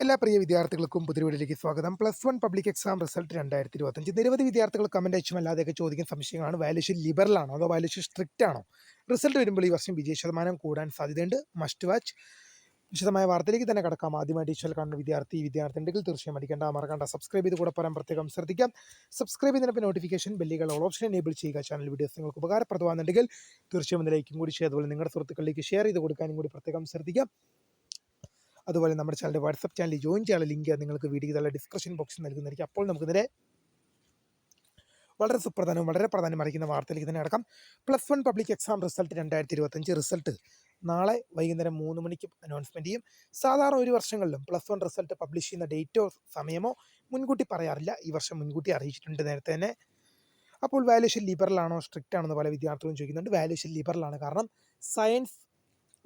എല്ലാ പ്രിയ വിദ്യാർത്ഥികൾക്കും പുതിയ വീഡിയോയിലേക്ക് സ്വാഗതം. +1 പബ്ലിക് എക്സാം റിസൾട്ട് 2025. നിരവധി വിദ്യാർത്ഥികൾ കമന്റ് അയച്ചും അല്ലാതെയൊക്കെ ചോദിക്കുന്ന സംശയങ്ങളാണ്. വാല്യൂഷൻ ലിബറൽ ആണോ അതോ വാല്യൂഷൻ സ്ട്രിക്റ്റ് ആണോ? റിസൾട്ട് വരുമ്പോൾ ഈ വർഷം വിജയ ശതമാനം കൂടാൻ സാധ്യതയുണ്ട്. Must watch. വിശദമായ വാർത്തയിലേക്ക് തന്നെ കടക്കാം. ആദ്യമായിട്ട് ഈ ചാനൽ കാണുന്ന വിദ്യാർത്ഥിയുണ്ടെങ്കിൽ തീർച്ചയായും മറക്കണ്ട സബ്സ്ക്രൈബ് ചെയ്ത് കൂടെ പറയാൻ പ്രത്യേകം ശ്രദ്ധിക്കാം. സബ്സ്ക്രൈബ് ചെയ്തതിനൊപ്പം നോട്ടിഫിക്കേഷൻ ബെല്ലുകൾ ഓൾ ഓപ്ഷൻ എനേബിൾ ചെയ്യുക. ചാനൽ വീഡിയോസ് നിങ്ങൾക്ക് ഉപകാരപ്രദമാകുന്നുണ്ടെങ്കിൽ തീർച്ചയായും ഒന്ന് ലൈക്കും കൂടി ചെയ്യുക. അതുപോലെ നിങ്ങളുടെ സുഹൃത്തുക്കളിലേക്ക് ഷെയർ ചെയ്ത് കൊടുക്കാനും കൂടി പ്രത്യേകം ശ്രദ്ധിക്കാം. അതുപോലെ നമ്മുടെ ചാനലിൻ്റെ വാട്സപ്പ് ചാനലിൽ ജോയിൻ ചെയ്യാനുള്ള ലിങ്ക് നിങ്ങൾക്ക് വീഡിയോയുടെ ഡിസ്ക്രിപ്ഷൻ ബോക്സിൽ നൽകുന്നതായിരിക്കും. അപ്പോൾ നമുക്ക് നേരെ വളരെ സുപ്രധാനവും വളരെ പ്രാധാന്യം അറിയിക്കുന്ന വാർത്തയിലേക്ക് തന്നെ അടക്കം. +1 പബ്ലിക് എക്സാം റിസൾട്ട് 2025 റിസൾട്ട് നാളെ വൈകുന്നേരം 3 മണിക്ക് അനൗൺസ്മെൻറ്റ് ചെയ്യും. സാധാരണ ഒരു വർഷങ്ങളിലും +1 റിസൾട്ട് പബ്ലിഷ് ചെയ്യുന്ന ഡേറ്റോ സമയമോ മുൻകൂട്ടി പറയാറില്ല. ഈ വർഷം മുൻകൂട്ടി അറിയിച്ചിട്ടുണ്ട് നേരത്തെ തന്നെ. അപ്പോൾ വാല്യൂഷൻ ലിബറൽ ആണോ സ്ട്രിക്റ്റ് ആണെന്ന് പല വിദ്യാർത്ഥികളും ചോദിക്കുന്നുണ്ട്. വാല്യൂഷൻ ലിബറൽ ആണ്. കാരണം സയൻസ്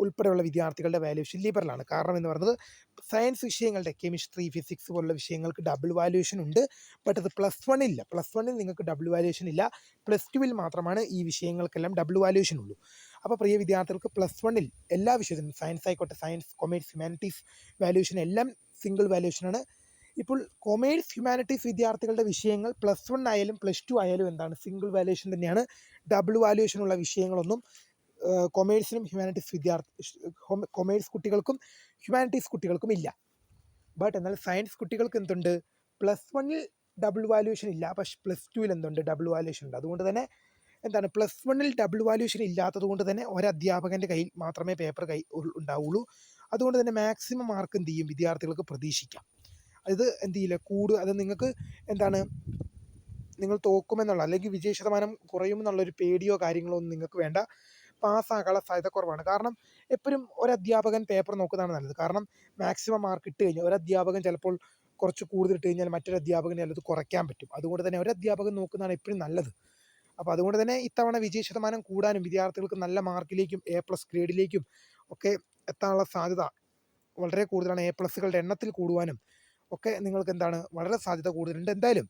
ഉൾപ്പെടെയുള്ള വിദ്യാർത്ഥികളുടെ വാല്യൂഷൻ ലിബറലാണ്. കാരണം എന്ന് പറയുന്നത് സയൻസ് വിഷയങ്ങളുടെ കെമിസ്ട്രി, ഫിസിക്സ് പോലുള്ള വിഷയങ്ങൾക്ക് ഡബിൾ വാല്യൂഷൻ ഉണ്ട്. ബട്ട് അത് +1 ഇല്ല. +1 നിങ്ങൾക്ക് ഡബിൾ വാല്യൂഷൻ ഇല്ല. +2 മാത്രമാണ് ഈ വിഷയങ്ങൾക്കെല്ലാം ഡബിൾ വാല്യൂഷൻ ഉള്ളൂ. അപ്പോൾ പ്രിയ വിദ്യാർത്ഥികൾക്ക് +1 എല്ലാ വിഷയത്തിനും സയൻസ് ആയിക്കോട്ടെ, സയൻസ്, കൊമേഴ്സ്, ഹ്യൂമാനിറ്റീസ് വാല്യൂഷൻ എല്ലാം സിംഗിൾ വാല്യൂഷനാണ്. ഇപ്പോൾ കൊമേഴ്സ്, ഹ്യൂമാനിറ്റീസ് വിദ്യാർത്ഥികളുടെ വിഷയങ്ങൾ +1 ആയാലും +2 ആയാലും എന്താണ് സിംഗിൾ വാല്യൂഷൻ തന്നെയാണ്. ഡബിൾ വാല്യൂഷനുള്ള വിഷയങ്ങളൊന്നും കൊമേഴ്സിനും കൊമേഴ്സ് കുട്ടികൾക്കും ഹ്യൂമാനിറ്റീസ് കുട്ടികൾക്കും ഇല്ല. ബട്ട് എന്നാൽ സയൻസ് കുട്ടികൾക്ക് എന്തുണ്ട്? +1 ഡബിൾ വാല്യൂഷൻ ഇല്ല, പക്ഷേ +2 എന്തുണ്ട്? ഡബിൾ വാല്യൂഷൻ ഉണ്ട്. അതുകൊണ്ട് തന്നെ എന്താണ് +1 ഡബിൾ വാല്യൂഷൻ ഇല്ലാത്തത് കൊണ്ട് തന്നെ ഒരധ്യാപകൻ്റെ കയ്യിൽ മാത്രമേ പേപ്പർ ഉണ്ടാവുള്ളൂ. അതുകൊണ്ട് തന്നെ മാക്സിമം മാർക്ക് എന്ത് ചെയ്യും വിദ്യാർത്ഥികൾക്ക് പ്രതീക്ഷിക്കാം. അത് എന്ത് ചെയ്യില്ല അത് നിങ്ങൾക്ക് എന്താണ് നിങ്ങൾ തോക്കുമെന്നുള്ള അല്ലെങ്കിൽ വിജയ ശതമാനം കുറയുമെന്നുള്ളൊരു പേടിയോ കാര്യങ്ങളോ ഒന്നും നിങ്ങൾക്ക് വേണ്ട. പാസ്സാകാനുള്ള സാധ്യത കുറവാണ്. കാരണം എപ്പോഴും ഒരധ്യാപകൻ പേപ്പർ നോക്കുന്നതാണ് നല്ലത്. കാരണം മാക്സിമം മാർക്ക് ഇട്ട് കഴിഞ്ഞാൽ ഒരധ്യാപകൻ ചിലപ്പോൾ കുറച്ച് കൂടുതൽ ഇട്ട് കഴിഞ്ഞാൽ മറ്റൊരു അധ്യാപകന് ചിലത് കുറയ്ക്കാൻ പറ്റും. അതുകൊണ്ട് തന്നെ ഒരധ്യാപകൻ നോക്കുന്നതാണ് എപ്പോഴും നല്ലത്. അപ്പോൾ അതുകൊണ്ട് തന്നെ ഇത്തവണ വിജയ ശതമാനം കൂടാനും വിദ്യാർത്ഥികൾക്ക് നല്ല മാർക്കിലേക്കും A+ ഗ്രേഡിലേക്കും ഒക്കെ എത്താനുള്ള സാധ്യത വളരെ കൂടുതലാണ്. A+കളുടെ എണ്ണത്തിൽ കൂടുവാനും ഒക്കെ നിങ്ങൾക്ക് എന്താണ് വളരെ സാധ്യത കൂടുതലുണ്ട്. എന്തായാലും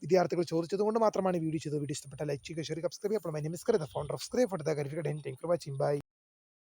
വിദ്യാർത്ഥികൾ ചോദിച്ചതുകൊണ്ട് മാത്രമാണ് വീഡിയോ ചെയ്തത്. വീഡിയോ ഇഷ്ടപ്പെട്ട ലൈക്ക് ചെയ്യുക, ഷെയർ ചെയ്യുക, സബ്സ്ക്രൈബ് ചെയ്യുക. അപ്പോൾ my name is Karim, the founder of scribe for the verified and thank you for watching. By.